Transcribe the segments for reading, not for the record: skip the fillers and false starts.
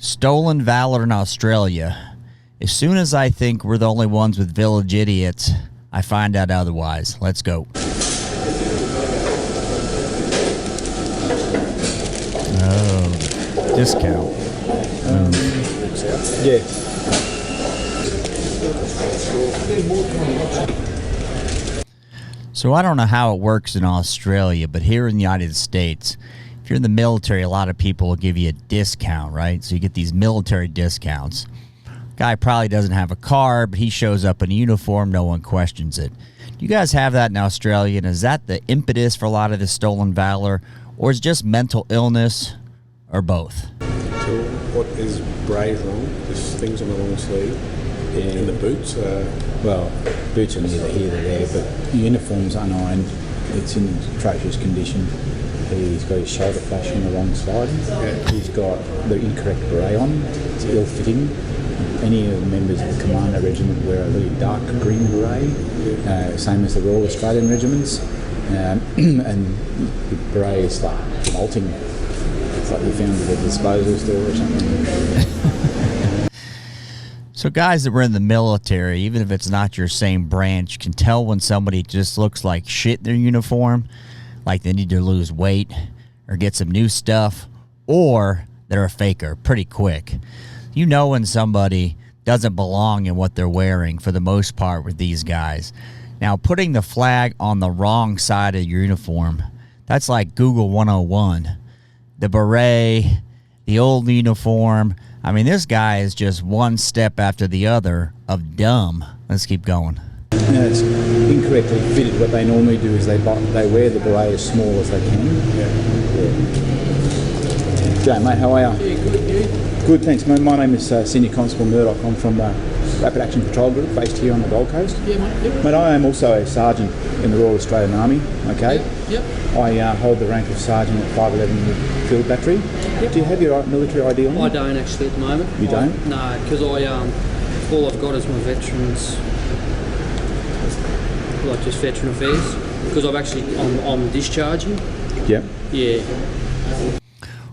Stolen valor in Australia. As soon as I think we're the only ones with village idiots, I find out otherwise. Let's go. Oh, discount. Yeah. So I don't know how it works in Australia, but here in the United States, if you're in the military, a lot of people will give you a discount, right? So you get these military discounts. Guy probably doesn't have a car, but he shows up in a uniform. No one questions it. Do you guys have that in Australia? And is that the impetus for a lot of the stolen valor? Or is it just mental illness? Or both? So what is brave wrong? There's things on the long sleeve. And the boots? Well, boots are neither here nor there, but the uniform's unironed. It's in atrocious condition. He's got his shoulder flash on the wrong side. Yeah. He's got the incorrect beret on. It's ill-fitting. Any of the members of the Commando Regiment wear a really dark green beret, same as the Royal Australian Regiments. And the beret is like molting. It's like you found it at a disposal store or something. So guys that were in the military, even if it's not your same branch, can tell when somebody just looks like shit in their uniform, like they need to lose weight or get some new stuff, or they're a faker pretty quick. You know when somebody doesn't belong in what they're wearing for the most part with these guys. Now, putting the flag on the wrong side of your uniform, that's like Google 101. The beret, the old uniform. I mean, this guy is just one step after the other of dumb. Let's keep going. No, it's incorrectly fitted. What they normally do is they wear the beret as small as they can. Yeah. Jay, mate, how are you? Yeah, good. You? Good, thanks, mate. My name is Senior Constable Murdoch. I'm from Rapid Action Patrol Group, based here on the Gold Coast. Yeah, mate. Yep. Mate, I am also a sergeant in the Royal Australian Army. Okay. Yep. I hold the rank of sergeant at 511 Field Battery. Yep. Do you have your military ID on? I don't actually at the moment. You don't? No, because all I've got is my veterans, like just veteran affairs. Because I'm discharging. Yep. Yeah.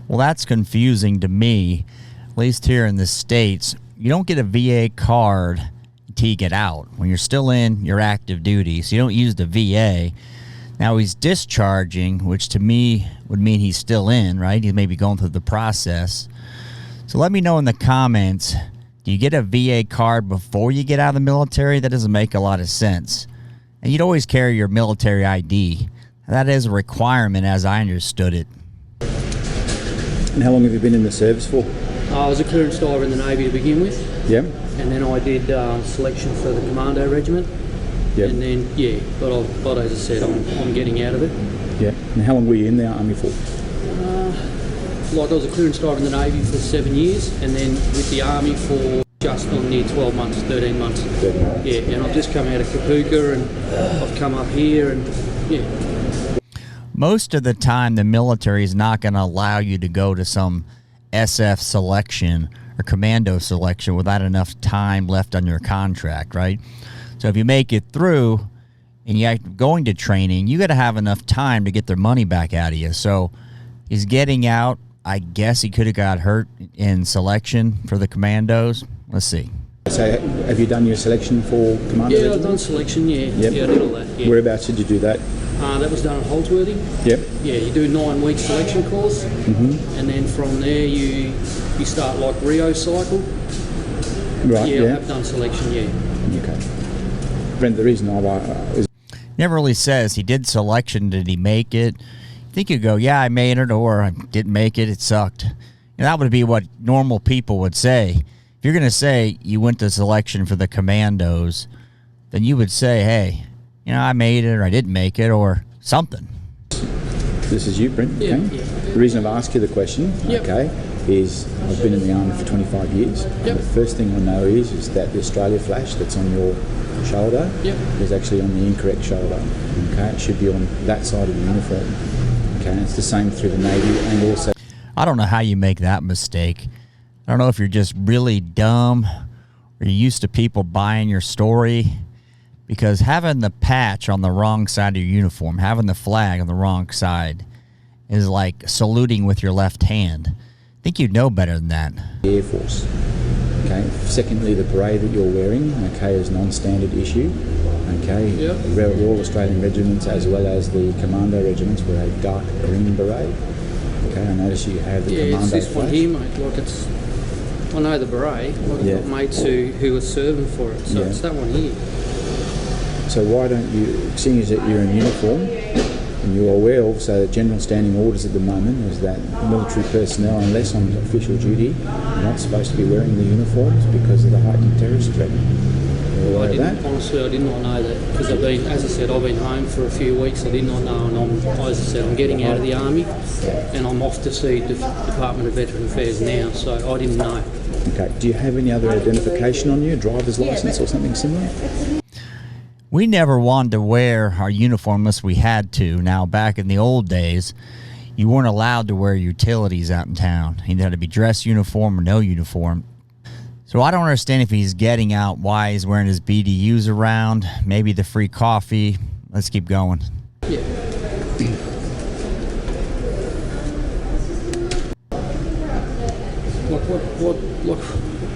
Well, that's confusing to me. At least here in the States, you don't get a VA card until you get out. When you're still in your active duty, so you don't use the VA. Now he's discharging, which to me would mean he's still in, right? He's maybe going through the process. So let me know in the comments, do you get a VA card before you get out of the military? That doesn't make a lot of sense. And you'd always carry your military ID. That is a requirement as I understood it. And how long have you been in the service for? I was a clearance diver in the Navy to begin with. Yep. And then I did selection for the Commando Regiment. Yep. And then, but as I said, I'm getting out of it. Yeah. And how long were you in the Army for? Like I was a clearance diver in the Navy for 7 years, and then with the Army for just on near 12 months, 13 months. 13 months. Yeah, and I've just come out of Kapuka, and I've come up here, and yeah. Most of the time, the military is not going to allow you to go to some SF selection or commando selection without enough time left on your contract, right? So if you make it through and you're going to training, you got to have enough time to get their money back out of you. So he's getting out. I guess he could have got hurt in selection for the commandos. Let's see. So have you done your selection for commando? Yeah, I've done selection, yeah. Yep. Yeah, I did all that, yeah. Whereabouts did you do that? That was done at Holsworthy. Yep. Yeah, you do 9-week selection course, and then from there you start like Rio cycle. Right, Yeah, I've done selection, yeah. Okay. Brent, the reason is... Never really says he did selection. Did he make it? I think you go, yeah, I made it, or I didn't make it. It sucked. And that would be what normal people would say. If you're going to say you went to selection for the commandos, then you would say, hey, you know, I made it, or I didn't make it, or something. This is you, Brent. Yeah, okay? yeah. The reason I've asked you the question, okay, is I've been in the Army for 25 years. Yep. And the first thing I know is that the Australia flash that's on your shoulder is actually on the incorrect shoulder. Okay, it should be on that side of the uniform. Okay, and it's the same through the Navy and also... I don't know how you make that mistake. I don't know if you're just really dumb or you're used to people buying your story, because having the patch on the wrong side of your uniform, having the flag on the wrong side, is like saluting with your left hand. think you'd know better than that. The Air Force. Okay. Secondly, the beret that you're wearing, okay, is non-standard issue. Okay. Yep. Royal Australian regiments as well as the commando regiments were a dark green beret. Okay, I notice you have the commando it's this flash. one here, mate. Like it's, I know the beret. Like I've got mates who are serving for it, so it's that one here. So why don't you, seeing as that you're in uniform, and you are aware also that general standing orders at the moment is that military personnel, unless on official duty, are not supposed to be wearing the uniforms because of the heightened terrorist threat. Honestly, I did not know that because I've been, as I said, I've been home for a few weeks. I did not know, and as I said, I'm getting out of the army, and I'm off to see the Department of Veteran Affairs now. So I didn't know. Okay. Do you have any other identification on you, a driver's license or something similar? We never wanted to wear our uniform unless we had to. Now, back in the old days, you weren't allowed to wear utilities out in town. You had to be dress uniform or no uniform. So I don't understand if he's getting out why he's wearing his BDUs around, maybe the free coffee. Let's keep going. Yeah.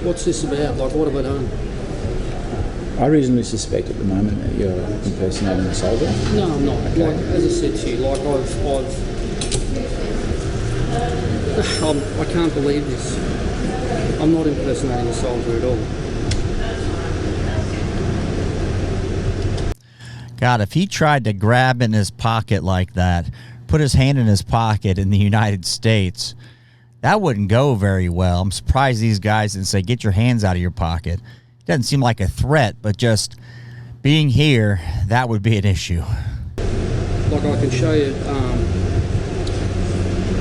What's this about? Like, what have I done? I reasonably suspect at the moment that you're impersonating a soldier. No, I'm not. Okay. Like, as I said to you, like I can't believe this. I'm not impersonating a soldier at all. God, if he tried to grab in his pocket like that, put his hand in his pocket in the United States, that wouldn't go very well. I'm surprised these guys didn't say, get your hands out of your pocket. It doesn't seem like a threat, but just being here, that would be an issue. Like I can show you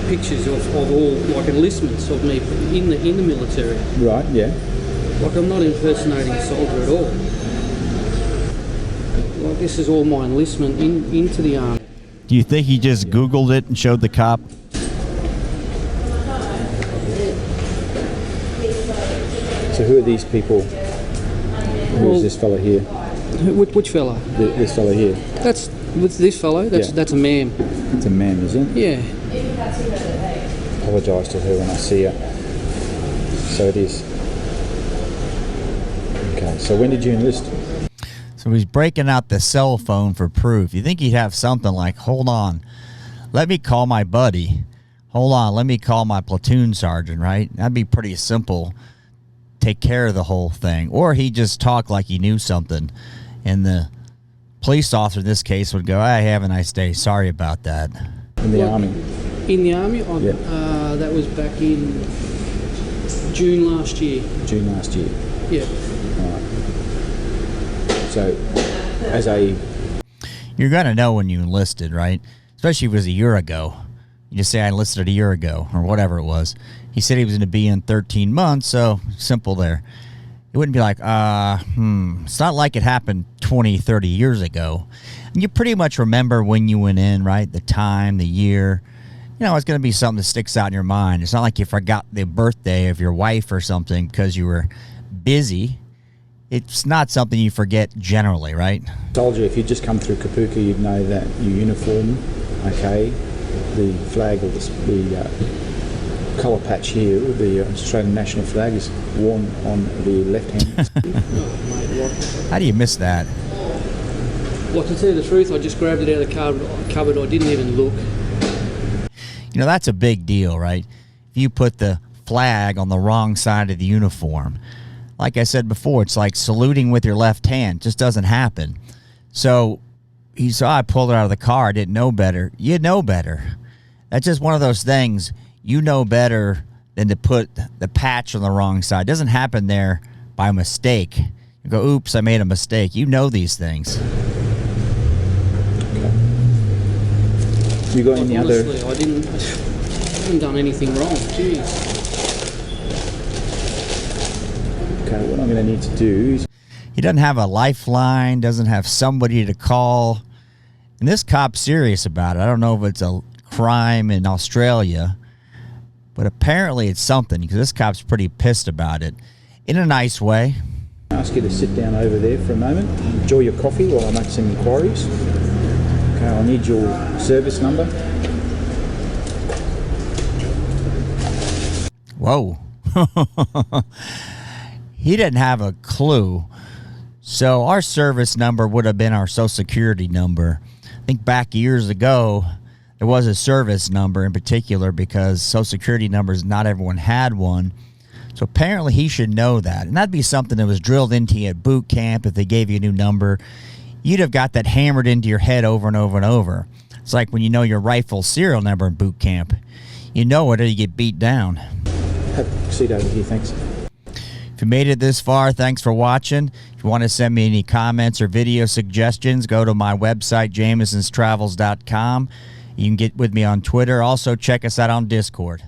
pictures of all, like enlistments of me in the military. Right, yeah. Like I'm not impersonating a soldier at all. Like this is all my enlistment into the army. Do you think he just Googled it and showed the cop? So who are these people? Who's this fella here? Which fella? This fella here. That's with this fellow. That's a ma'am. It's a ma'am, is it? Yeah. Apologise to her when I see her. So it is. Okay, so when did you enlist? So he's breaking out the cell phone for proof. You think he'd have something like, hold on, let me call my buddy. Hold on, let me call my platoon sergeant, right? That'd be pretty simple. Take care of the whole thing. Or he just talked like he knew something. And the police officer in this case would go, hey, have a nice day. Sorry about that. In the army? In the army? That was back in June last year. June last year. Yeah. Right. So, as a... You're going to know when you enlisted, right? Especially if it was a year ago. You just say, I enlisted a year ago, or whatever it was. He said he was going to be in 13 months, so simple there. It wouldn't be like, it's not like it happened 20, 30 years ago. And you pretty much remember when you went in, right? The time, the year. You know, it's going to be something that sticks out in your mind. It's not like you forgot the birthday of your wife or something because you were busy. It's not something you forget generally, right? Soldier, if you'd just come through Kapuka, you'd know that your uniform, okay, the flag or the colour patch here, the Australian national flag, is worn on the left hand. How do you miss that? Well, to tell you the truth, I just grabbed it out of the cupboard. I didn't even look. You know, that's a big deal, right? If you put the flag on the wrong side of the uniform, like I said before, it's like saluting with your left hand. It just doesn't happen. So he saw I pulled it out of the car. I didn't know better. You know better. That's just one of those things. You know better than to put the patch on the wrong side. It doesn't happen there by mistake. You go, oops, I made a mistake. You know these things. Okay. You got any other... Honestly, I haven't done anything wrong. Jeez. Okay, what I'm going to need to do is... He doesn't have a lifeline, doesn't have somebody to call. And this cop's serious about it. I don't know if it's a crime in Australia, but apparently it's something because this cop's pretty pissed about it in a nice way. I'll ask you to sit down over there for a moment. Enjoy your coffee while I make some inquiries. Okay, I'll need your service number. Whoa. He didn't have a clue. So our service number would have been our Social Security number. I think back years ago, there was a service number in particular because Social Security numbers, not everyone had one. So apparently he should know that. And that'd be something that was drilled into you at boot camp if they gave you a new number. You'd have got that hammered into your head over and over and over. It's like when you know your rifle serial number in boot camp. You know it or you get beat down. Have a seat over here, thanks. If you made it this far, thanks for watching. If you want to send me any comments or video suggestions, go to my website, jamesonstravels.com. You can get with me on Twitter. Also, check us out on Discord.